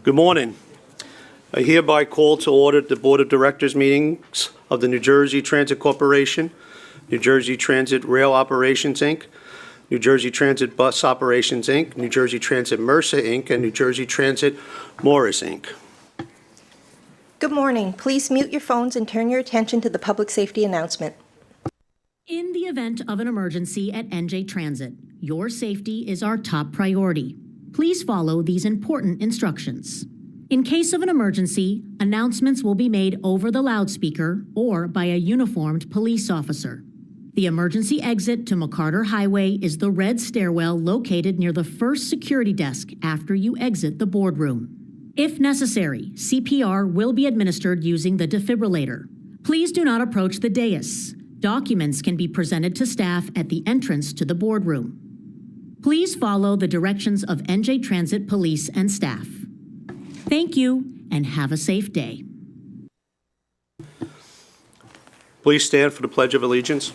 Good morning. I hereby call to order the Board of Directors meetings of the New Jersey Transit Corporation, New Jersey Transit Rail Operations, Inc., New Jersey Transit Bus Operations, Inc., New Jersey Transit Mercer, Inc., and New Jersey Transit Morris, Inc. Good morning. Please mute your phones and turn your attention to the public safety announcement. In the event of an emergency at NJ Transit, your safety is our top priority. Please follow these important instructions. In case of an emergency, announcements will be made over the loudspeaker or by a uniformed police officer. The emergency exit to McCarter Highway is the red stairwell located near the first security desk after you exit the boardroom. If necessary, CPR will be administered using the defibrillator. Please do not approach the dais. Documents can be presented to staff at the entrance to the boardroom. Please follow the directions of NJ Transit Police and staff. Thank you, and have a safe day. Please stand for the Pledge of Allegiance.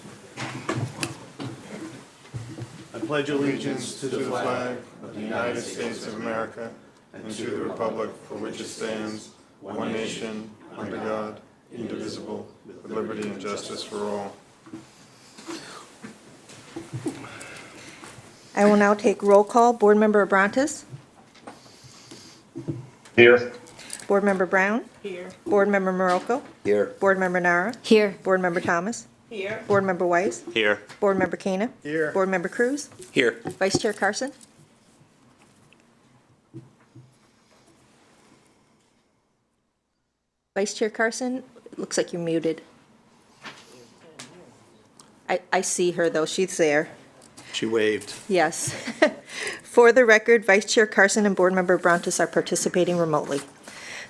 I pledge allegiance to the flag of the United States of America and to the republic for which it stands, one nation, under God, indivisible, with liberty and justice for all. I will now take roll call. Board Member Abrantes? Here. Board Member Brown? Here. Board Member Morocco? Here. Board Member Nara? Here. Board Member Thomas? Here. Board Member Weiss? Here. Board Member Kena? Here. Board Member Cruz? Here. Vice Chair Carson? Vice Chair Carson, it looks like you're muted. I see her, though. She's there. She waved. Yes. For the record, Vice Chair Carson and Board Member Abrantes are participating remotely.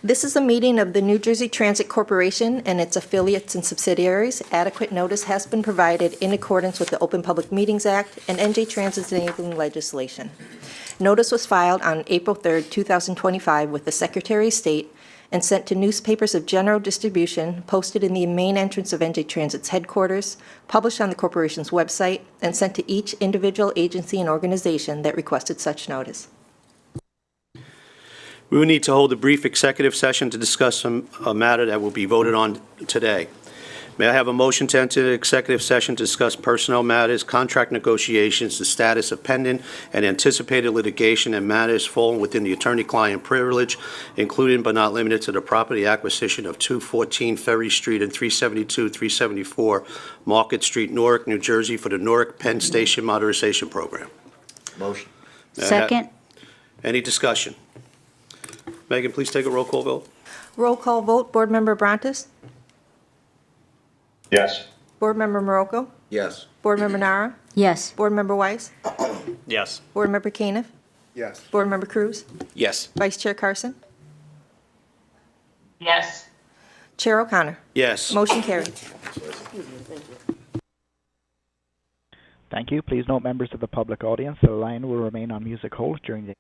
This is a meeting of the New Jersey Transit Corporation and its affiliates and subsidiaries. Adequate notice has been provided in accordance with the Open Public Meetings Act and NJ Transit's enabling legislation. Notice was filed on April 3rd, 2025 with the Secretary of State and sent to newspapers of general distribution, posted in the main entrance of NJ Transit's headquarters, published on the corporation's website, and sent to each individual agency and organization that requested such notice. We will need to hold a brief executive session to discuss a matter that will be voted on today. May I have a motion to enter the executive session to discuss personnel matters, contract negotiations, the status of pending and anticipated litigation, and matters falling within the attorney-client privilege, including but not limited to the property acquisition of 214 Ferry Street and 372-374 Market Street, Newark, New Jersey, for the Newark Penn Station Modernization Program. Motion. Second. Any discussion? Megan, please take a roll call vote. Roll call vote. Board Member Abrantes? Yes. Board Member Morocco? Yes. Board Member Nara? Yes. Board Member Weiss? Yes. Board Member Kena? Yes. Board Member Cruz? Yes. Vice Chair Carson? Yes. Chair O'Connor? Yes. Motion carried. Thank you. Please note, members of the public audience, the line will remain on music hold during the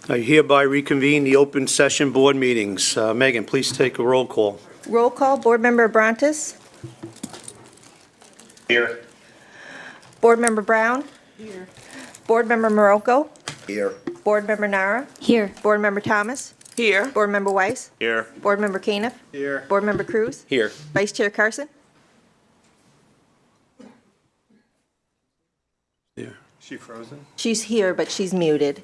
I hereby reconvene the open session board meetings. Megan, please take a roll call. Roll call, Board Member Abrantes? Here. Board Member Brown? Here. Board Member Maroko? Here. Board Member Nara? Here. Board Member Thomas? Here. Board Member Weiss? Here. Board Member Caniff? Here. Board Member Cruz? Here. Vice Chair Carson? There. She frozen? She's here, but she's muted.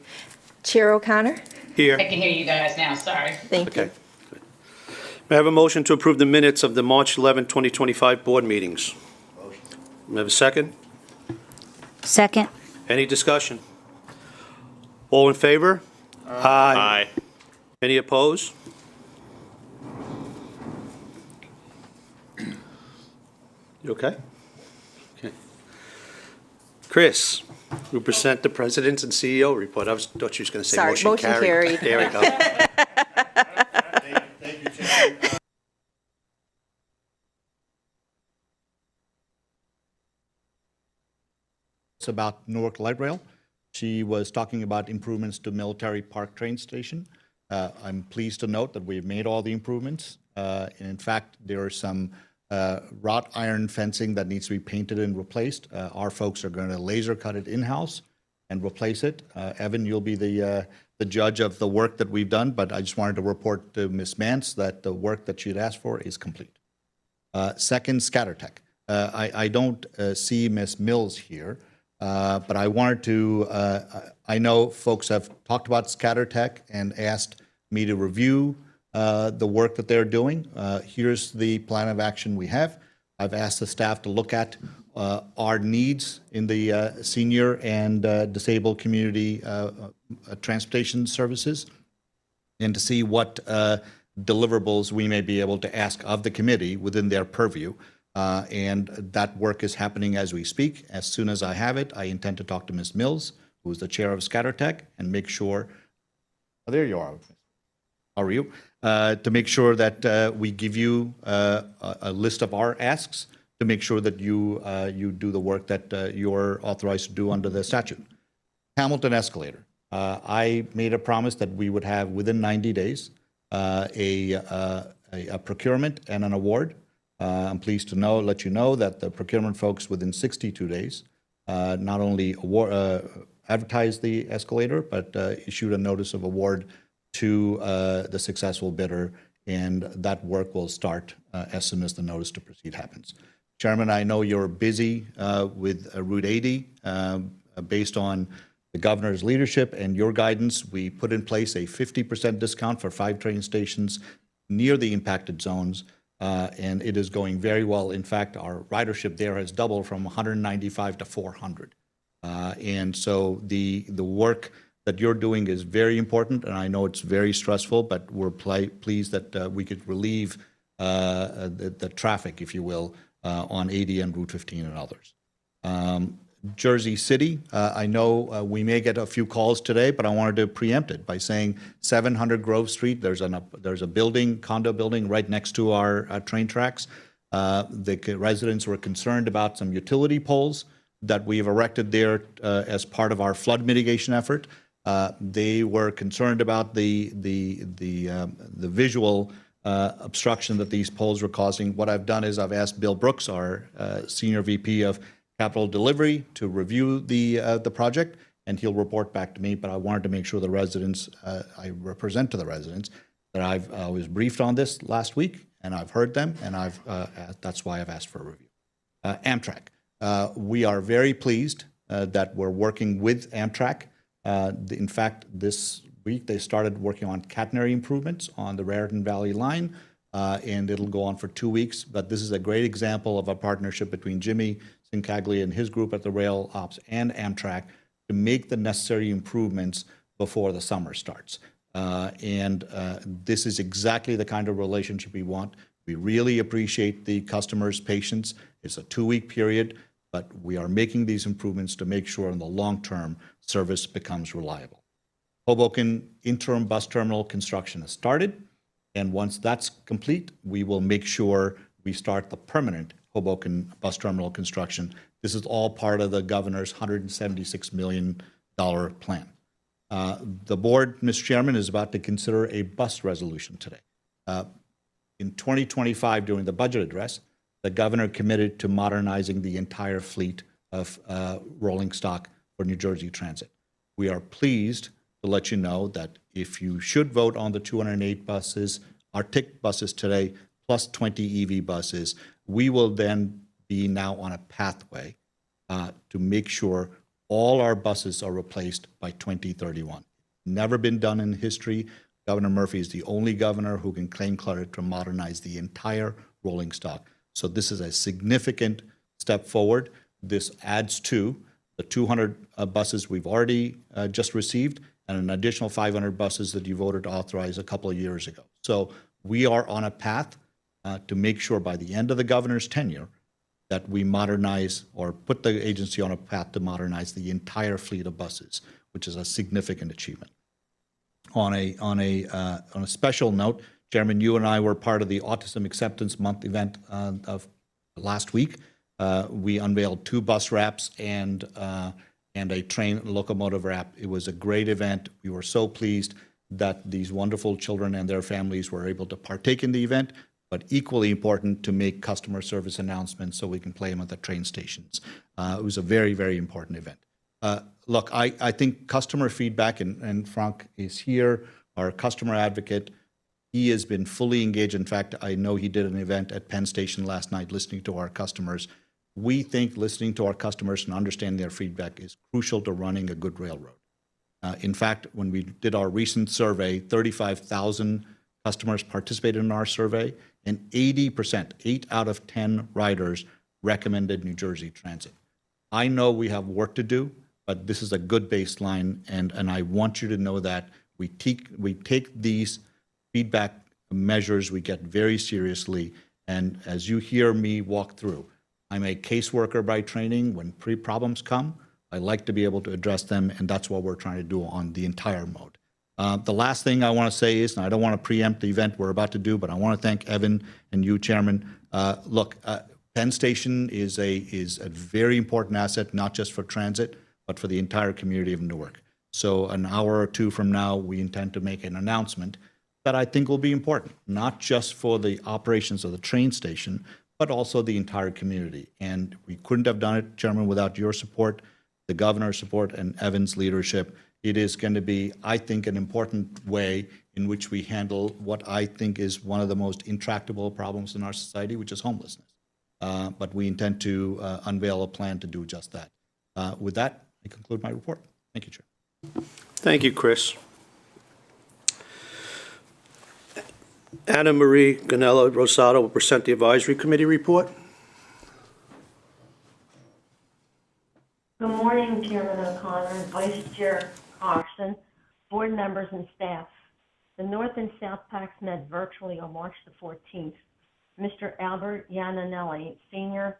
Chair O'Connor? Here. I can hear you guys now, sorry. Thank you. Okay. Good. May I have a motion to approve the minutes of the March 11, 2025 board meetings? May I have a second? Second. Any discussion? All in favor? Aye. Any opposed? You okay? Okay. Chris, you present the President's and CEO report. Thought you was going to say Sorry, motion motion carried. carried. There we go. Thank you, Chairman. It's about Newark Light Rail. She was talking about improvements to Military Park train station. I'm pleased to note that we've made all the improvements. And in fact, there are some wrought iron fencing that needs to be painted and replaced. Our folks are going to laser cut it in-house and replace it. Evan, you'll be the judge of the work that we've done, but I just wanted to report to Ms. Mance that the work that she had asked for is complete. Second, ScatterTech. I don't see Ms. Mills here. But I wanted to, I know folks have talked about ScatterTech and asked me to review the work that they're doing. Here's the plan of action we have. I've asked the staff to look at our needs in the senior and disabled community transportation services and to see what deliverables we may be able to ask of the committee within their purview. And that work is happening as we speak. As soon as I have it, I intend to talk to Ms. Mills, who is the chair of ScatterTech, and make sure, oh, there you are. How are you? To make sure that we give you a list of our asks to make sure that you do the work that you're authorized to do under the statute. Hamilton Escalator. I made a promise that we would have within 90 days a procurement and an award. I'm pleased to let you know that the procurement folks within 62 days not only advertised the escalator, but issued a notice of award to the successful bidder, and that work will start as soon as the notice to proceed happens. Chairman, I know you're busy with Route 80. Based on the governor's leadership and your guidance, we put in place a 50% discount for 5 train stations near the impacted zones. And it is going very well. In fact, our ridership there has doubled from 195 to 400. And so the work that you're doing is very important, and I know it's very stressful, but we're pleased that we could relieve the traffic, if you will, on 80 and Route 15 and others. Jersey City, I know we may get a few calls today, but I wanted to preempt it by saying 700 Grove Street, there's a building, condo building right next to our train tracks. The residents were concerned about some utility poles that we've erected there as part of our flood mitigation effort. They were concerned about the visual obstruction that these poles were causing. What I've done is I've asked Bill Brooks, our Senior VP of Capital Delivery, to review the project, and he'll report back to me. But I wanted to make sure the residents, I represent to the residents, that I was briefed on this last week, and I've heard them, and that's why I've asked for a review. Amtrak. We are very pleased that we're working with Amtrak. In fact, this week they started working on catenary improvements on the Raritan Valley line, and it'll go on for 2 weeks. But this is a great example of a partnership between Jimmy Sincaglia and his group at the Rail Ops and Amtrak to make the necessary improvements before the summer starts. This is exactly the kind of relationship we want. We really appreciate the customer's patience. It's a 2-week period, but we are making these improvements to make sure in the long term service becomes reliable. Hoboken interim bus terminal construction has started, and once that's complete, we will make sure we start the permanent Hoboken bus terminal construction. This is all part of the governor's $176 million plan. The board, Mr. Chairman, is about to consider a bus resolution today. In 2025, during the budget address, the governor committed to modernizing the entire fleet of rolling stock for New Jersey Transit. We are pleased to let you know that if you should vote on the 208 buses, our TIC buses today, plus 20 EV buses, we will then be now on a pathway to make sure all our buses are replaced by 2031. Never been done in history. Governor Murphy is the only governor who can claim credit to modernize the entire rolling stock. So this is a significant step forward. This adds to the 200 buses we've already just received and an additional 500 buses that you voted to authorize a couple of years ago. So we are on a path to make sure by the end of the governor's tenure that we modernize or put the agency on a path to modernize the entire fleet of buses, which is a significant achievement. On a special note, Chairman, you and I were part of the Autism Acceptance Month event of last week. We unveiled 2 bus wraps and a train locomotive wrap. It was a great event. We were so pleased that these wonderful children and their families were able to partake in the event, but equally important to make customer service announcements so we can play them at the train stations. It was a very, very important event. Look, I think customer feedback, and Frank is here, our customer advocate. He has been fully engaged. In fact, I know he did an event at Penn Station last night listening to our customers. We think listening to our customers and understanding their feedback is crucial to running a good railroad. In fact, when we did our recent survey, 35,000 customers participated in our survey, and 80%, 8 out of 10 riders recommended New Jersey Transit. I know we have work to do, but this is a good baseline, and I want you to know that we take these feedback measures we get very seriously, and as you hear me walk through, I'm a caseworker by training. When problems come, I like to be able to address them, and that's what we're trying to do on the entire mode. The last thing I want to say is, and I don't want to preempt the event we're about to do, but I want to thank Evan and you, Chairman. Look, Penn Station is a very important asset, not just for transit, but for the entire community of Newark. So an hour or 2 from now, we intend to make an announcement that I think will be important, not just for the operations of the train station, but also the entire community. And we couldn't have done it, Chairman, without your support, the governor's support, and Evan's leadership. It is going to be, I think, an important way in which we handle what I think is one of the most intractable problems in our society, which is homelessness. But we intend to unveil a plan to do just that. With that, I conclude my report. Thank you, Chair. Thank you, Chris. Anna Marie Ganella Rosado will present the Advisory Committee report. Good morning, Chairman O'Connor, Vice Chair Carson, board members and staff. The North and South PACs met virtually on March the 14th. Mr. Albert Yananelli, Senior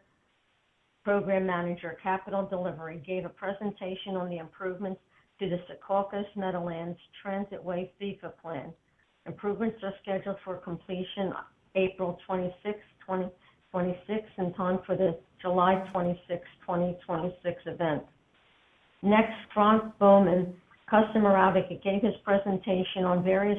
Program Manager, Capital Delivery, gave a presentation on the improvements to the Secaucus Meadowlands Transitway FIFA plan. Improvements are scheduled for completion April 26, 2026, in time for the July 26, 2026 event. Next, Frank Bowman, Customer Advocate, gave his presentation on various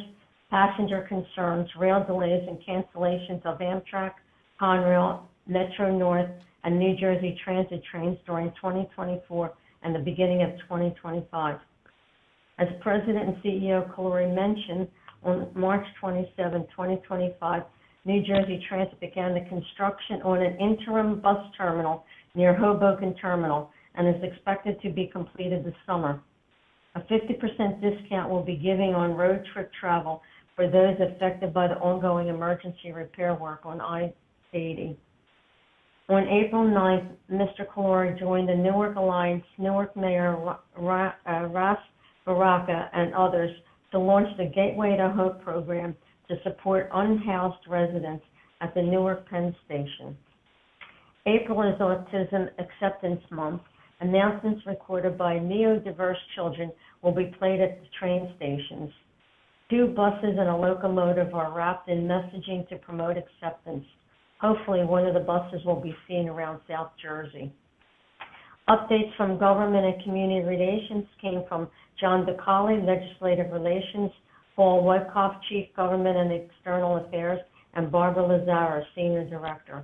passenger concerns, rail delays, and cancellations of Amtrak, Conrail, Metro North, and New Jersey Transit trains during 2024 and the beginning of 2025. As President and CEO Calori mentioned, on March 27, 2025, New Jersey Transit began the construction on an interim bus terminal near Hoboken Terminal and is expected to be completed this summer. A 50% discount will be given on road trip travel for those affected by the ongoing emergency repair work on I-80. On April 9th, Mr. Calori joined the Newark Alliance, Newark Mayor Ras Baraka, and others to launch the Gateway to Hope program to support unhoused residents at the Newark Penn Station. April is Autism Acceptance Month. Announcements recorded by neurodiverse children will be played at the train stations. 2 buses and a locomotive are wrapped in messaging to promote acceptance. Hopefully, one of the buses will be seen around South Jersey. Updates from Government and Community Relations came from John DeCauley, Legislative Relations, Paul Wyckoff, Chief Government and External Affairs, and Barbara Lazara, Senior Director.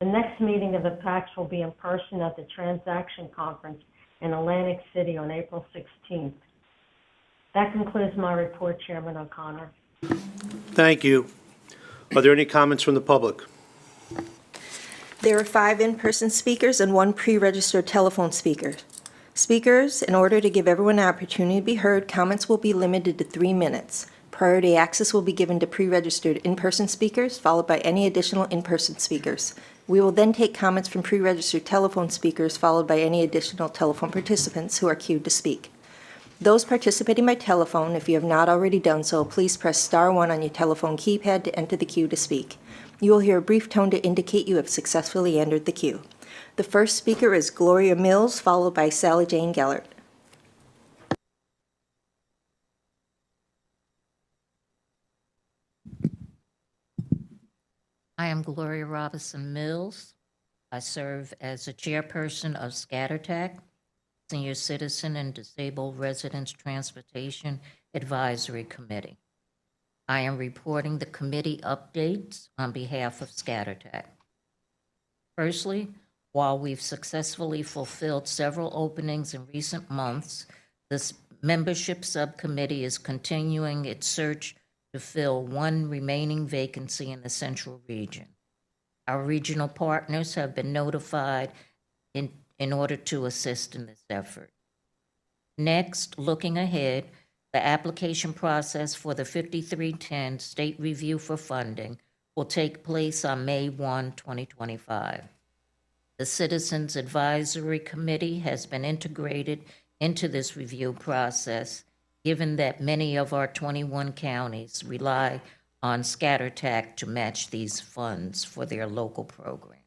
The next meeting of the PACS will be in person at the Transaction Conference in Atlantic City on April 16th. That concludes my report, Chairman O'Connor. Thank you. Are there any comments from the public? There are 5 in-person speakers and 1 pre-registered telephone speaker. Speakers, in order to give everyone an opportunity to be heard, comments will be limited to 3 minutes. Priority access will be given to pre-registered in-person speakers, followed by any additional in-person speakers. We will then take comments from pre-registered telephone speakers, followed by any additional telephone participants who are queued to speak. Those participating by telephone, if you have not already done so, please press star 1 on your telephone keypad to enter the queue to speak. You will hear a brief tone to indicate you have successfully entered the queue. The first speaker is Gloria Mills, followed by Sally Jane Gellert. I am Gloria Robinson Mills. I serve as a chairperson of ScatterTAC, Senior Citizen and Disabled Residents Transportation Advisory Committee. I am reporting the committee updates on behalf of ScatterTAC. Firstly, while we've successfully fulfilled several openings in recent months, this membership subcommittee is continuing its search to fill 1 remaining vacancy in the Central Region. Our regional partners have been notified in order to assist in this effort. Next, looking ahead, the application process for the 5310 State Review for Funding will take place on May 1, 2025. The Citizens Advisory Committee has been integrated into this review process, given that many of our 21 counties rely on ScatterTAC to match these funds for their local program.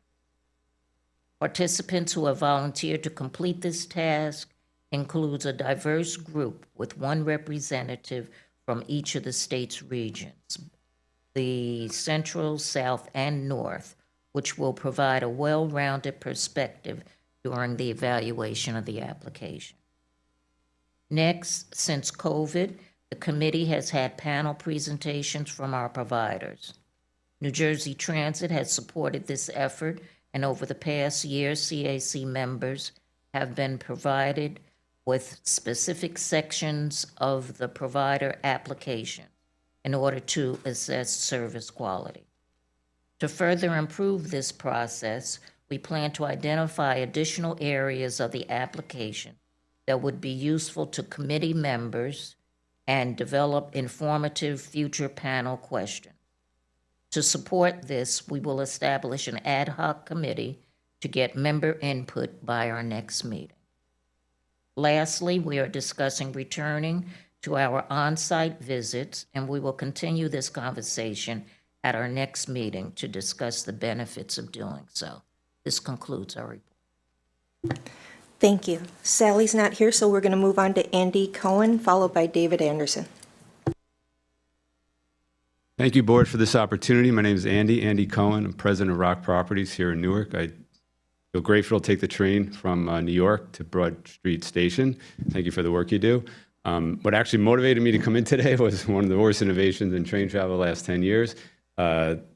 Participants who have volunteered to complete this task includes a diverse group with 1 representative from each of the state's regions, the Central, South, and North, which will provide a well-rounded perspective during the evaluation of the application. Next, since COVID, the committee has had panel presentations from our providers. New Jersey Transit has supported this effort, and over the past year, CAC members have been provided with specific sections of the provider application in order to assess service quality. To further improve this process, we plan to identify additional areas of the application that would be useful to committee members and develop informative future panel questions. To support this, we will establish an ad hoc committee to get member input by our next meeting. Lastly, we are discussing returning to our on-site visits, and we will continue this conversation at our next meeting to discuss the benefits of doing so. This concludes our report. Thank you. Sally's not here, so we're going to move on to Andy Cohen, followed by David Anderson. Thank you, Board, for this opportunity. My name is Andy Cohen. I'm president of Rock Properties here in Newark. I feel grateful to take the train from New York to Broad Street Station. Thank you for the work you do. What actually motivated me to come in today was one of the worst innovations in train travel the last 10 years.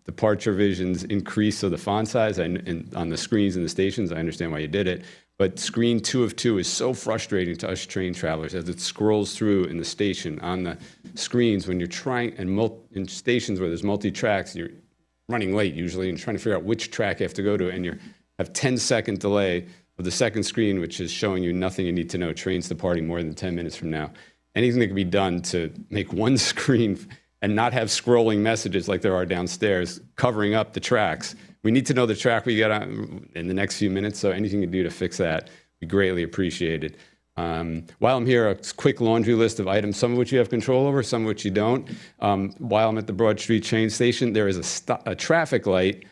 Departure visions increased, so the font size and on the screens in the stations, I understand why you did it, but screen 2 of 2 is so frustrating to us train travelers as it scrolls through in the station on the screens when you're trying, and in stations where there's multi-tracks, you're running late usually and trying to figure out which track you have to go to, and you have 10-second delay of the second screen, which is showing you nothing you need to know. Trains departing more than 10 minutes from now. Anything that can be done to make one screen and not have scrolling messages like there are downstairs covering up the tracks. We need to know the track we get on in the next few minutes, so anything you do to fix that, we greatly appreciate it. While I'm here, a quick laundry list of items, some of which you have control over, some of which you don't. While I'm at the Broad Street train station, there is a traffic light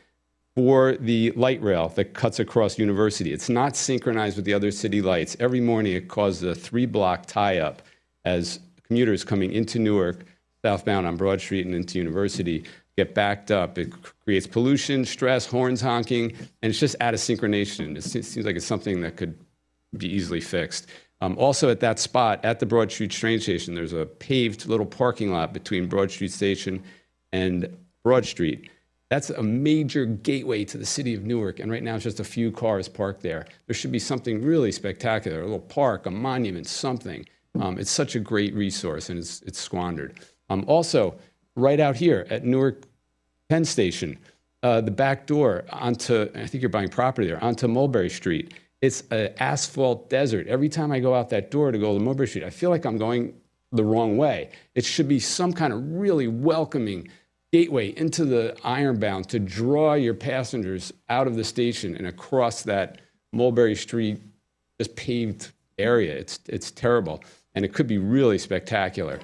for the light rail that cuts across University. It's not synchronized with the other city lights. Every morning it causes a 3-block tie-up as commuters coming into Newark, southbound on Broad Street and into University, get backed up. It creates pollution, stress, horns honking, and it's just out of synchronization. It seems like it's something that could be easily fixed. Also at that spot, at the Broad Street train station, there's a paved little parking lot between Broad Street Station and Broad Street. That's a major gateway to the city of Newark, and right now it's just a few cars parked there. There should be something really spectacular, a little park, a monument, something. It's such a great resource, and it's squandered. Also, right out here at Newark Penn Station, the back door onto, I think you're buying property there, onto Mulberry Street. It's an asphalt desert. Every time I go out that door to go to Mulberry Street, I feel like I'm going the wrong way. It should be some kind of really welcoming gateway into the Ironbound to draw your passengers out of the station and across that Mulberry Street just paved area. It's terrible, and it could be really spectacular.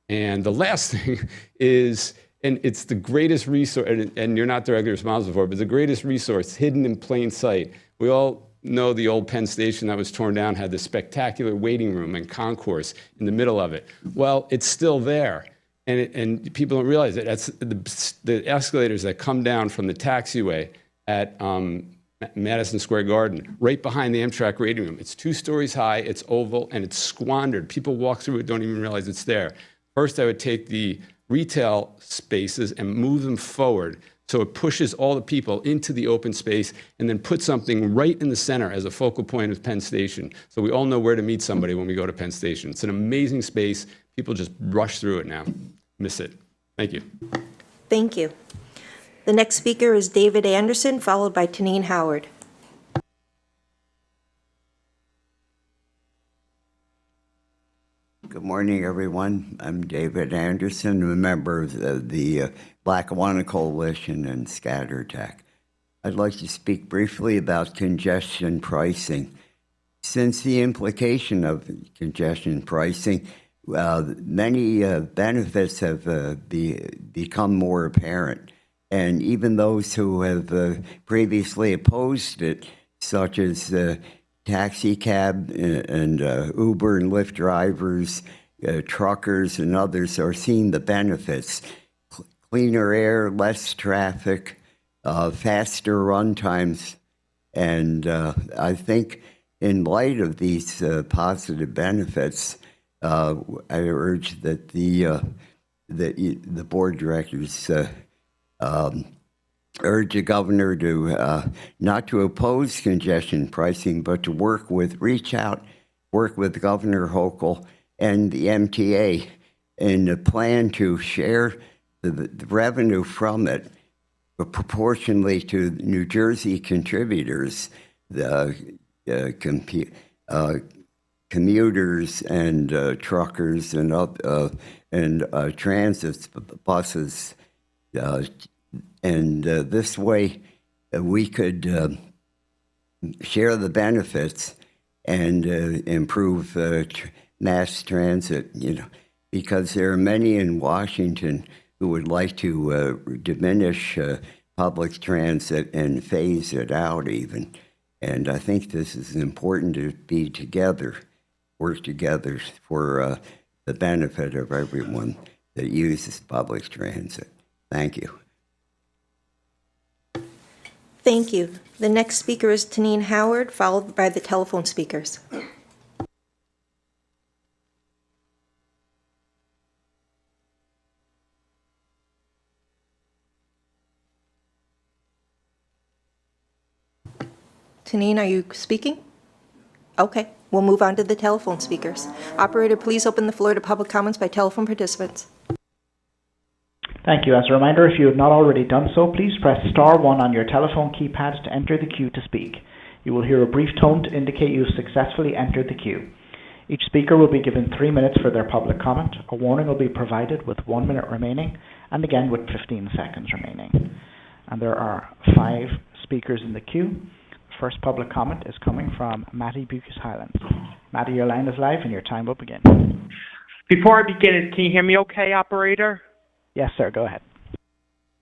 And the last thing is, and it's the greatest resource, and you're not directly responsible for it, but it's the greatest resource hidden in plain sight. We all know the old Penn Station that was torn down had this spectacular waiting room and concourse in the middle of it. Well, it's still there. And people don't realize it. That's the escalators that come down from the taxiway at Madison Square Garden, right behind the Amtrak waiting room. It's 2 stories high, it's oval, and it's squandered. People walk through it, don't even realize it's there. First, I would take the retail spaces and move them forward so it pushes all the people into the open space, and then put something right in the center as a focal point of Penn Station, so we all know where to meet somebody when we go to Penn Station. It's an amazing space. People just rush through it now. Miss it. Thank you. Thank you. The next speaker is David Anderson, followed by Tanine Howard. Good morning, everyone. I'm David Anderson, a member of the Lackawanna Coalition and ScatterTech. I'd like to speak briefly about congestion pricing. Since the implication of congestion pricing, many benefits have become more apparent. And even those who have previously opposed it, such as taxi cab and Uber and Lyft drivers, truckers and others, are seeing the benefits. Cleaner air, less traffic, faster run times. And I think in light of these positive benefits, I urge that the board of directors urge the governor to not to oppose congestion pricing, but to reach out, work with Governor Hochul and the MTA in a plan to share the revenue from it proportionally to New Jersey contributors, the commuters and truckers and transit buses. And this way, we could share the benefits and improve mass transit. Because there are many in Washington who would like to diminish public transit and phase it out, even. And I think this is important to be together, work together for the benefit of everyone that uses public transit. Thank you. Thank you. The next speaker is Tanine Howard, followed by the telephone speakers. Tanine, are you speaking? Okay, we'll move on to the telephone speakers. Operator, please open the floor to public comments by telephone participants. Thank you. As a reminder, if you have not already done so, please press star 1 on your telephone keypad to enter the queue to speak. You will hear a brief tone to indicate you have successfully entered the queue. Each speaker will be given 3 minutes for their public comment. A warning will be provided with 1 minute remaining, and again with 15 seconds remaining. And there are 5 speakers in the queue. First public comment is coming from Matty Bukes-Highland. Matty, your line is live and your time will begin. Before I begin, can you hear me okay, operator? Yes, sir. Go ahead.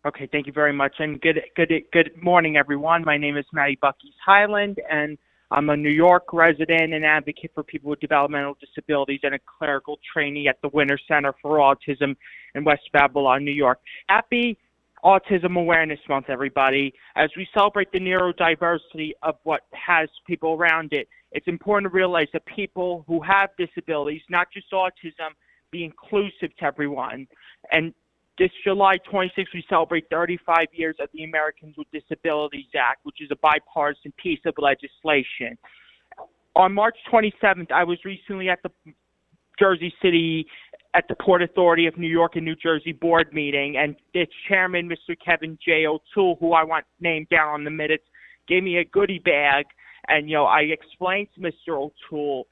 Okay, thank you very much. And good morning, everyone. My name is Matty Bukes-Highland, and I'm a New York resident and advocate for people with developmental disabilities and a clerical trainee at the Winter Center for Autism in West Babylon, New York. Happy Autism Awareness Month, everybody. As we celebrate the neurodiversity of what has people around it, it's important to realize that people who have disabilities, not just autism, be inclusive to everyone. And this July 26th, we celebrate 35 years of the Americans with Disabilities Act, which is a bipartisan piece of legislation. On March 27th, I was recently at the Jersey City, at the Port Authority of New York and New Jersey board meeting, and its chairman, Mr. Kevin J. O'Toole, who I want named down on the minutes, gave me a goodie bag, and, I explained to Mr. O'Toole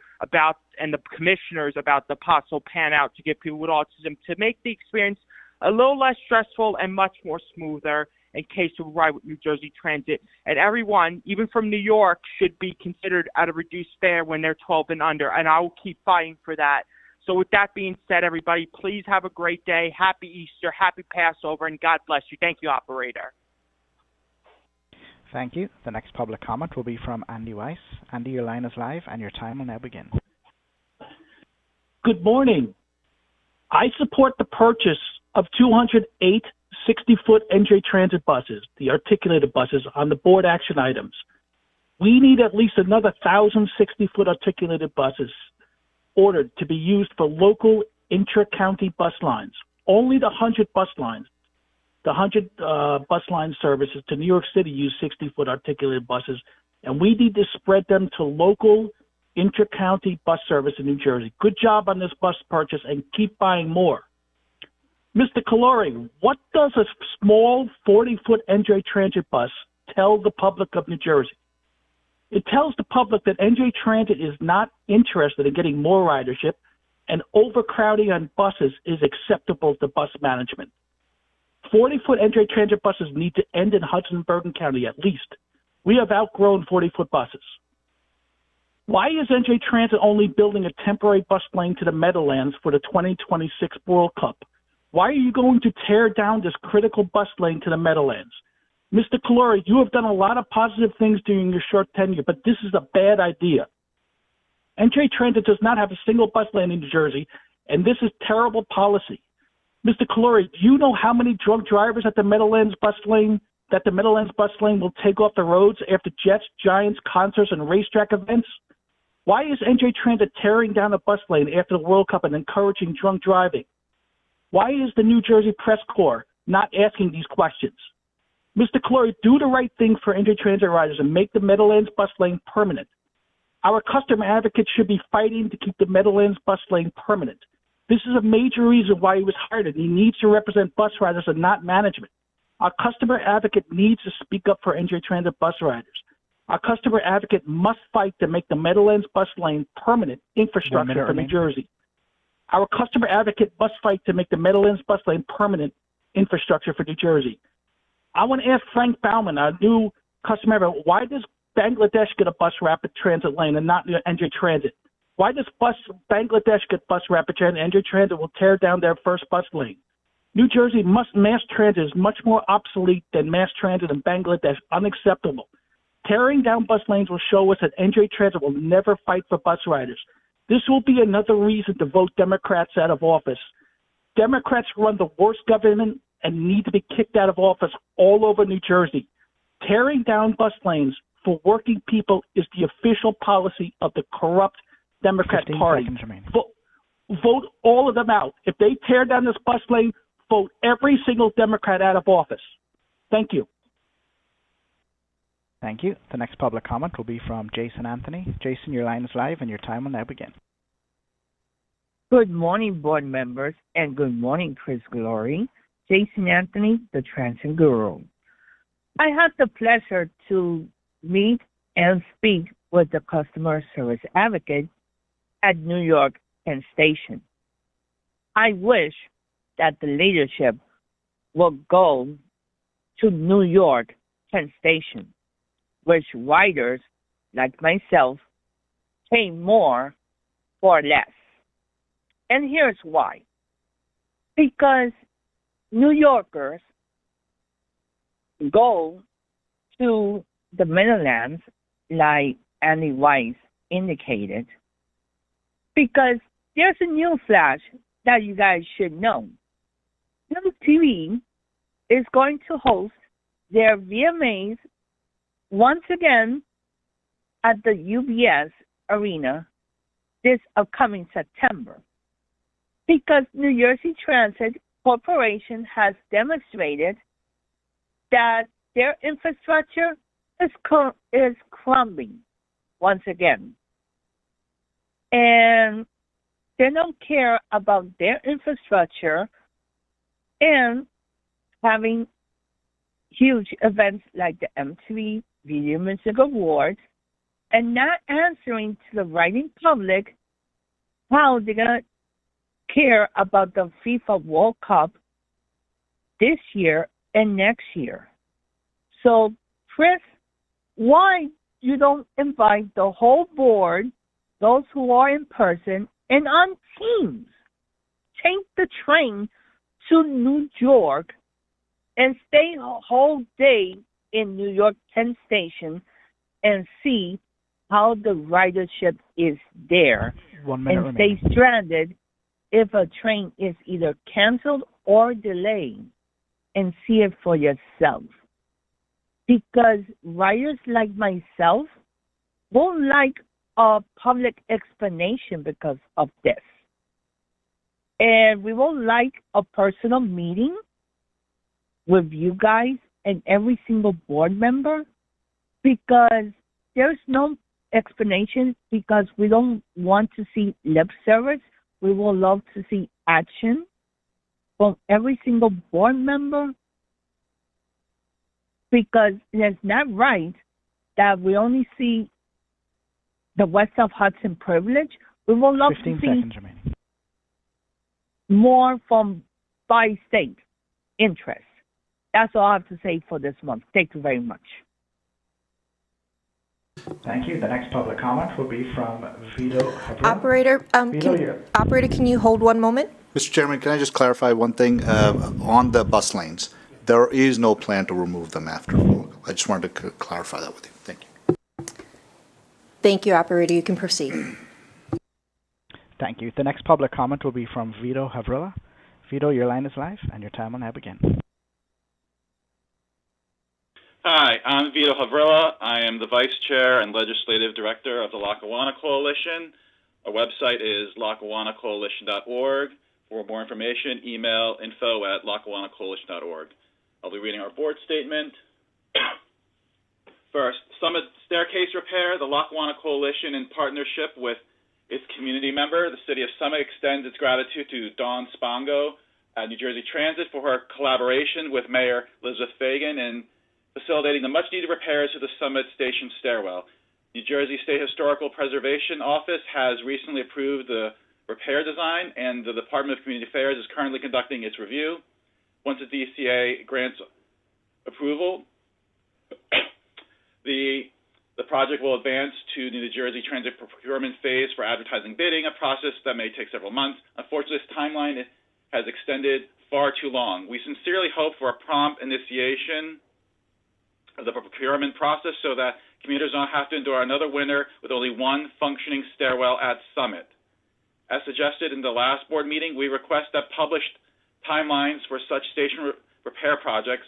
and the commissioners about the possible pan out to give people with autism to make the experience a little less stressful and much more smoother in case of a ride with New Jersey Transit. And everyone, even from New York, should be considered at a reduced fare when they're 12 and under, and I will keep fighting for that. So with that being said, everybody, please have a great day. Happy Easter, happy Passover, and God bless you. Thank you, operator. Thank you. The next public comment will be from Andy Weiss. Andy, your line is live and your time will now begin. Good morning. I support the purchase of 208 60-foot NJ Transit buses, the articulated buses, on the board action items. We need at least another 1,000 60-foot articulated buses ordered to be used for local intra-county bus lines. Only the 100 bus lines, the 100 bus line services to New York City use 60-foot articulated buses, and we need to spread them to local intra-county bus service in New Jersey. Good job on this bus purchase, and keep buying more. Mr. Calori, what does a small 40-foot NJ Transit bus tell the public of New Jersey? It tells the public that NJ Transit is not interested in getting more ridership, and overcrowding on buses is acceptable to bus management. 40-foot NJ Transit buses need to end in Hudson and Bergen County at least. We have outgrown 40-foot buses. Why is NJ Transit only building a temporary bus lane to the Meadowlands for the 2026 World Cup? Why are you going to tear down this critical bus lane to the Meadowlands? Mr. Calori, you have done a lot of positive things during your short tenure, but this is a bad idea. NJ Transit does not have a single bus lane in New Jersey, and this is terrible policy. Mr. Calori, do you know how many drunk drivers at the Meadowlands bus lane will take off the roads after Jets, Giants, concerts, and racetrack events? Why is NJ Transit tearing down a bus lane after the World Cup and encouraging drunk driving? Why is the New Jersey Press Corps not asking these questions? Mr. Calori, do the right thing for NJ Transit riders and make the Meadowlands bus lane permanent. Our customer advocates should be fighting to keep the Meadowlands bus lane permanent. This is a major reason why he was hired, and he needs to represent bus riders and not management. Our customer advocate needs to speak up for NJ Transit bus riders. Our customer advocate must fight to make the Meadowlands bus lane permanent infrastructure for New Jersey. Our customer advocate must fight to make the Meadowlands bus lane permanent infrastructure for New Jersey. I want to ask Frank Baumann, our new customer advocate, why does Bangladesh get a bus rapid transit lane and not NJ Transit? Why does Bangladesh get bus rapid transit and NJ Transit will tear down their first bus lane? New Jersey mass transit is much more obsolete than mass transit in Bangladesh. Unacceptable. Tearing down bus lanes will show us that NJ Transit will never fight for bus riders. This will be another reason to vote Democrats out of office. Democrats run the worst government and need to be kicked out of office all over New Jersey. Tearing down bus lanes for working people is the official policy of the corrupt Democrat Party. Vote all of them out. If they tear down this bus lane, vote every single Democrat out of office. Thank you. Thank you. The next public comment will be from Jason Anthony. Jason, your line is live and your time will now begin. Good morning, board members, and good morning, Chris Glory. Jason Anthony, the Transit Guru. I had the pleasure to meet and speak with the customer service advocate at New York Penn Station. I wish that the leadership will go to New York Penn Station, which riders like myself pay more for less. And here's why. Because New Yorkers go to the Meadowlands, like Andy Weiss indicated, because there's a new flash that you guys should know. MTV is going to host their VMAs once again at the UBS Arena this upcoming September, because New Jersey Transit Corporation has demonstrated that their infrastructure is crumbling once again. And they don't care about their infrastructure and having huge events like the MTV Video Music Awards and not answering to the writing public how they're going to care about the FIFA World Cup this year and next year. So, Chris, why you don't invite the whole board, those who are in person, and on Teams? Take the train to New York and stay a whole day in New York Penn Station and see how the ridership is there. 1 minute and remaining. stay stranded if a train is either canceled or delayed, and see it for yourself. Because riders like myself won't like a public explanation because of this. And we won't like a personal meeting with you guys and every single board member, because there's no explanation, because we don't want to see lip service. We will love to see action from every single board member, because it's not right that we only see the west of Hudson privilege. We will love 15 to see seconds remaining. more from by-state interest. That's all I have to say for this month. Thank you very much. Thank you. The next public comment will be from Vito Havrilla. Operator, Operator, can you hold one moment? Mr. Chairman, can I just clarify one thing? On the bus lanes, there is no plan to remove them after. I just wanted to clarify that with you. Thank you. Thank you, Operator. You can proceed. Thank you. The next public comment will be from Vito Havrilla. Vito, your line is live, and your time will now begin. Hi, I'm Vito Havrilla. I am the Vice Chair and Legislative Director of the Lackawanna Coalition. Our website is lackawannacoalition.org. For more information, email info@lackawannacoalition.org. I'll be reading our board statement. First, Summit Staircase Repair. The Lackawanna Coalition, in partnership with its community member, the City of Summit, extends its gratitude to Dawn Spongo at New Jersey Transit for her collaboration with Mayor Elizabeth Fagan in facilitating the much-needed repairs to the Summit Station stairwell. New Jersey State Historical Preservation Office has recently approved the repair design, and the Department of Community Affairs is currently conducting its review. Once the DCA grants approval, the project will advance to the New Jersey Transit procurement phase for advertising bidding, a process that may take several months. Unfortunately, this timeline has extended far too long. We sincerely hope for a prompt initiation of the procurement process so that commuters don't have to endure another winter with only one functioning stairwell at Summit. As suggested in the last board meeting, we request that published timelines for such station repair projects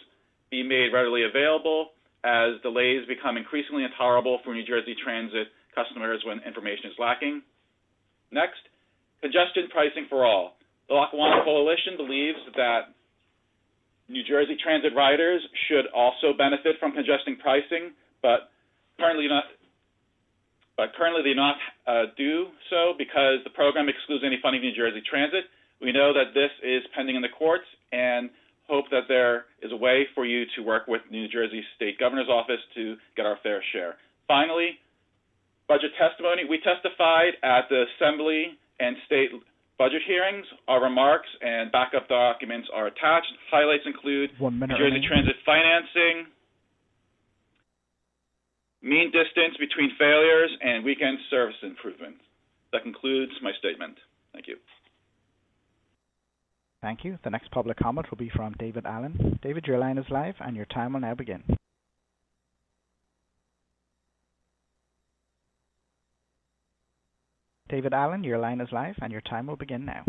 be made readily available, as delays become increasingly intolerable for New Jersey Transit customers when information is lacking. Next, congestion pricing for all. The Lackawanna Coalition believes that New Jersey Transit riders should also benefit from congestion pricing, but currently they not do so because the program excludes any funding of New Jersey Transit. We know that this is pending in the courts and hope that there is a way for you to work with New Jersey State Governor's Office to get our fair share. Finally, budget testimony. We testified at the Assembly and State budget hearings. Our remarks and backup documents are attached. Highlights include New Jersey Transit financing, mean distance between failures, and weekend service improvements. That concludes my statement. Thank you. Thank you. The next public comment will be from David Allen. David, your line is live, and your time will now begin. David Allen, your line is live, and your time will begin now.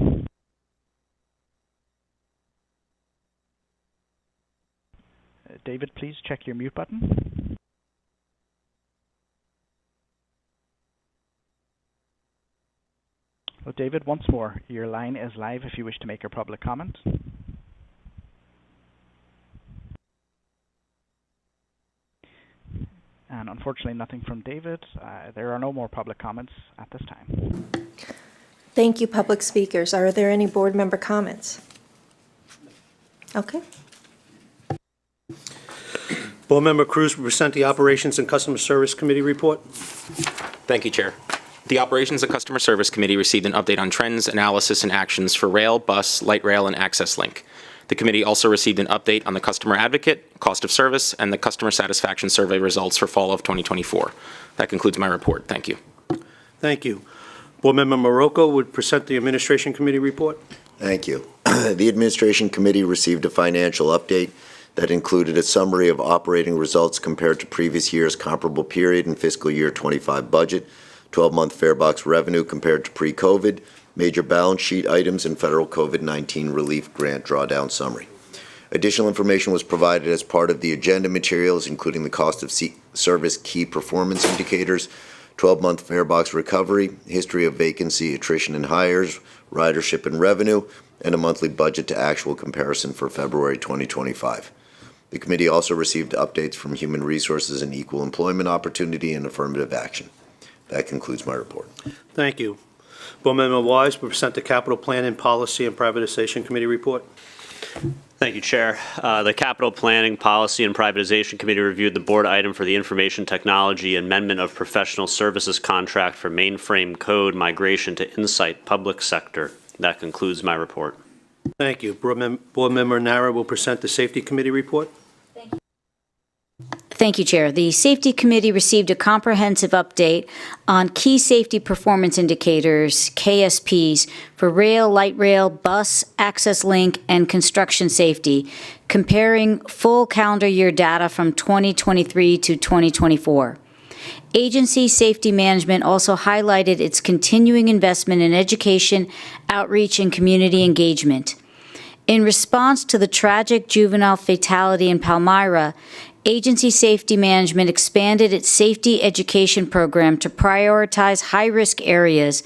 David, please check your mute button. Well, David, once more, your line is live if you wish to make a public comment. And unfortunately, nothing from David. There are no more public comments at this time. Thank you, public speakers. Are there any board member comments? Okay. Board Member Cruz will present the Operations and Customer Service Committee report. Thank you, Chair. The Operations and Customer Service Committee received an update on trends, analysis, and actions for rail, bus, light rail, and access link. The committee also received an update on the customer advocate, cost of service, and the customer satisfaction survey results for fall of 2024. That concludes my report. Thank you. Thank you. Board Member Morocco would present the Administration Committee report. Thank you. The Administration Committee received a financial update that included a summary of operating results compared to previous year's comparable period and fiscal year 25 budget, 12-month farebox revenue compared to pre-COVID, major balance sheet items, and federal COVID-19 relief grant drawdown summary. Additional information was provided as part of the agenda materials, including the cost of service key performance indicators, 12-month farebox recovery, history of vacancy, attrition and hires, ridership and revenue, and a monthly budget to actual comparison for February 2025. The committee also received updates from Human Resources and Equal Employment Opportunity and Affirmative Action. That concludes my report. Thank you. Board Member Wise will present the Capital Planning, Policy, and Privatization Committee report. Thank you, Chair. The Capital Planning, Policy, and Privatization Committee reviewed the board item for the Information Technology Amendment of Professional Services Contract for Mainframe Code Migration to Insight Public Sector. That concludes my report. Thank you. Board Member Nara will present the Safety Committee report. Thank you, Chair. The Safety Committee received a comprehensive update on key safety performance indicators, KSPs, for rail, light rail, bus, access link, and construction safety, comparing full calendar year data from 2023 to 2024. Agency Safety Management also highlighted its continuing investment in education, outreach, and community engagement. In response to the tragic juvenile fatality in Palmyra, Agency Safety Management expanded its safety education program to prioritize high-risk areas,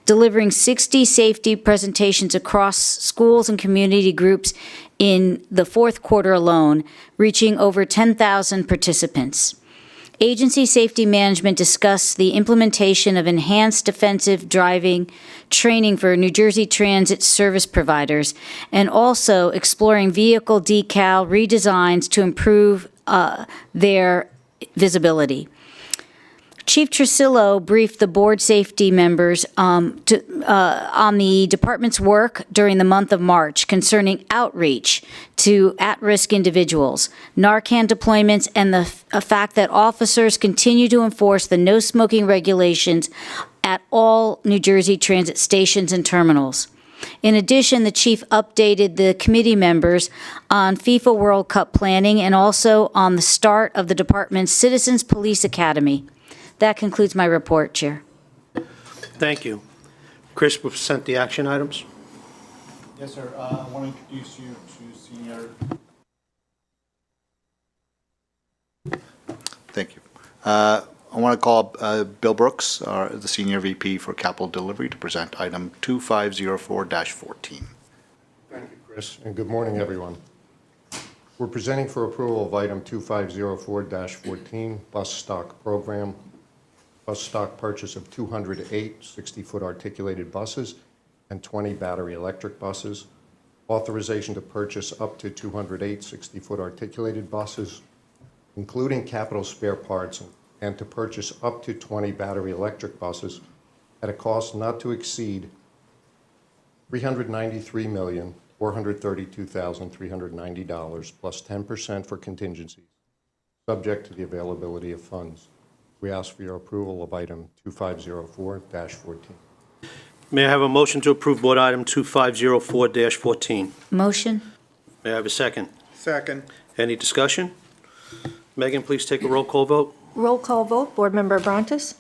delivering 60 safety presentations across schools and community groups in the fourth quarter alone, reaching over 10,000 participants. Agency Safety Management discussed the implementation of enhanced defensive driving training for New Jersey Transit service providers and also exploring vehicle decal redesigns to improve their visibility. Chief Trusillo briefed the board safety members on the department's work during the month of March concerning outreach to at-risk individuals, Narcan deployments, and the fact that officers continue to enforce the no smoking regulations at all New Jersey Transit stations and terminals. In addition, the chief updated the committee members on FIFA World Cup planning and also on the start of the department's Citizens Police Academy. That concludes my report, Chair. Thank you. Chris will present the action items. Yes, sir. I want to introduce you to Senior. Thank you. I want to call Bill Brooks, the Senior VP for Capital Delivery, to present item 2504-14. Thank you, Chris, and good morning, everyone. We're presenting for approval of item 2504-14, bus stock program, bus stock purchase of 208 60-foot articulated buses and 20 battery electric buses, authorization to purchase up to 208 60-foot articulated buses, including capital spare parts, and to purchase up to 20 battery electric buses at a cost not to exceed $393,432,390 plus 10% for contingencies, subject to the availability of funds. We ask for your approval of item 2504-14. May I have a motion to approve board item 2504-14? Motion. May I have a second? Second. Any discussion? Megan, please take a roll call vote. Roll call vote. Board Member Abrantes?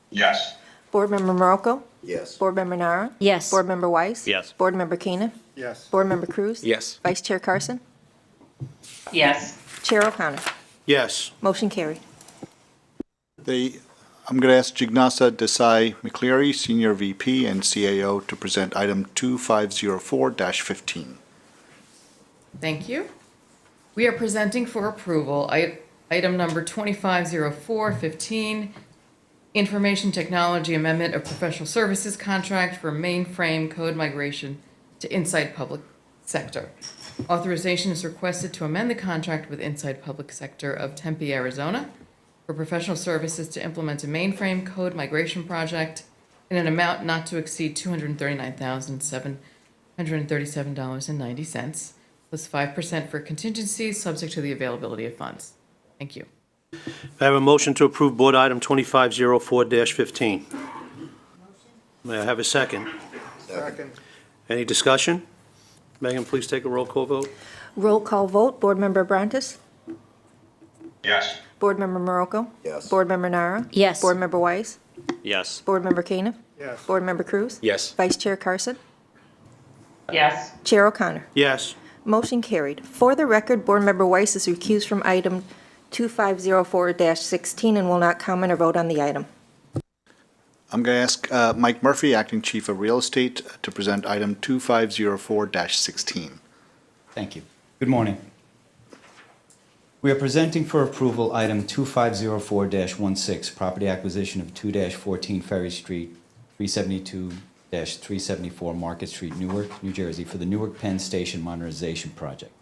Yes. Board Member Morocco? Yes. Board Member Nara? Yes. Board Member Weiss? Yes. Board Member Keenan? Yes. Board Member Cruz? Yes. Vice Chair Carson? Yes. Chair O'Connor. Yes. Motion carried. I'm going to ask Jignasa Desai McCleary, Senior VP and CAO, to present item 2504-15. Thank you. We are presenting for approval item number 250415, Information Technology Amendment of Professional Services Contract for Mainframe Code Migration to Inside Public Sector. Authorization is requested to amend the contract with Inside Public Sector of Tempe, Arizona, for professional services to implement a mainframe code migration project in an amount not to exceed $239,737.90, plus 5% for contingencies, subject to the availability of funds. Thank you. May I have a motion to approve Board Item 2504-15? May I have a second? Second. Any discussion? Megan, please take a roll call vote. Roll call vote. Board Member Brontes? Yes. Board Member Morocco? Yes. Board Member Nara? Yes. Board Member Weiss? Yes. Board Member Kaniff? Yes. Board Member Cruz? Yes. Vice Chair Carson? Yes. Chair O'Connor. Yes. Motion carried. For the record, Board Member Weiss is recused from item 2504-16 and will not comment or vote on the item. I'm going to ask Mike Murphy, Acting Chief of Real Estate, to present item 2504-16. Thank you. Good morning. We are presenting for approval item 2504-16, property acquisition of 2-14 Ferry Street, 372-374 Market Street, Newark, New Jersey, for the Newark Penn Station Modernization Project.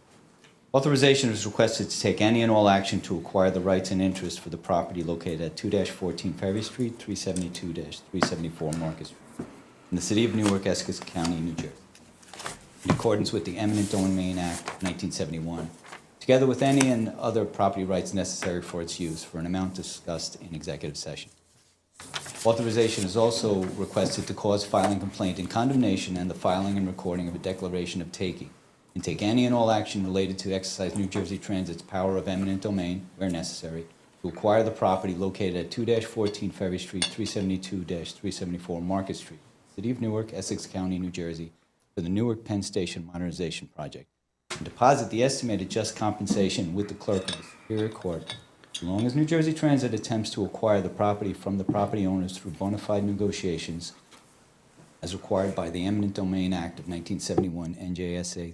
Authorization is requested to take any and all action to acquire the rights and interest for the property located at 2-14 Ferry Street, 372-374 Market Street, in the city of Newark, Essex County, New Jersey, in accordance with the Eminent Domain Act of 1971, together with any and other property rights necessary for its use, for an amount discussed in executive session. Authorization is also requested to cause filing complaint in condemnation and the filing and recording of a declaration of taking, and take any and all action related to exercise New Jersey Transit's power of eminent domain, where necessary, to acquire the property located at 2-14 Ferry Street, 372-374 Market Street, City of Newark, Essex County, New Jersey, for the Newark Penn Station Modernization Project, and deposit the estimated just compensation with the clerk of the Superior Court, so long as New Jersey Transit attempts to acquire the property from the property owners through bona fide negotiations as required by the Eminent Domain Act of 1971, NJSA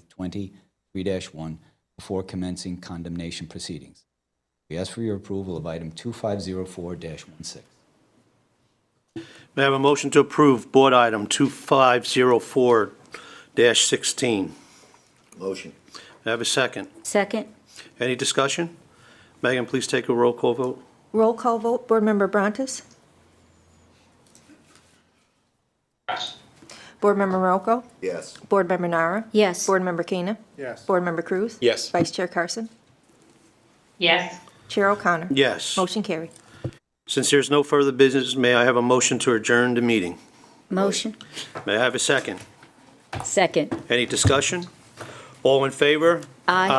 20-3-1, before commencing condemnation proceedings. We ask for your approval of item 2504-16. May I have a motion to approve Board Item 2504-16? Motion. May I have a second? Second. Any discussion? Megan, please take a roll call vote. Roll call vote. Board Member Brontes? Yes. Board Member Morocco? Yes. Board Member Nara? Yes. Board Member Kaniff? Yes. Board Member Cruz? Yes. Vice Chair Carson? Yes. Chair O'Connor. Yes. Motion carried. Since there's no further business, may I have a motion to adjourn the meeting? Motion. May I have a second? Second. Any discussion? All in favor? Aye.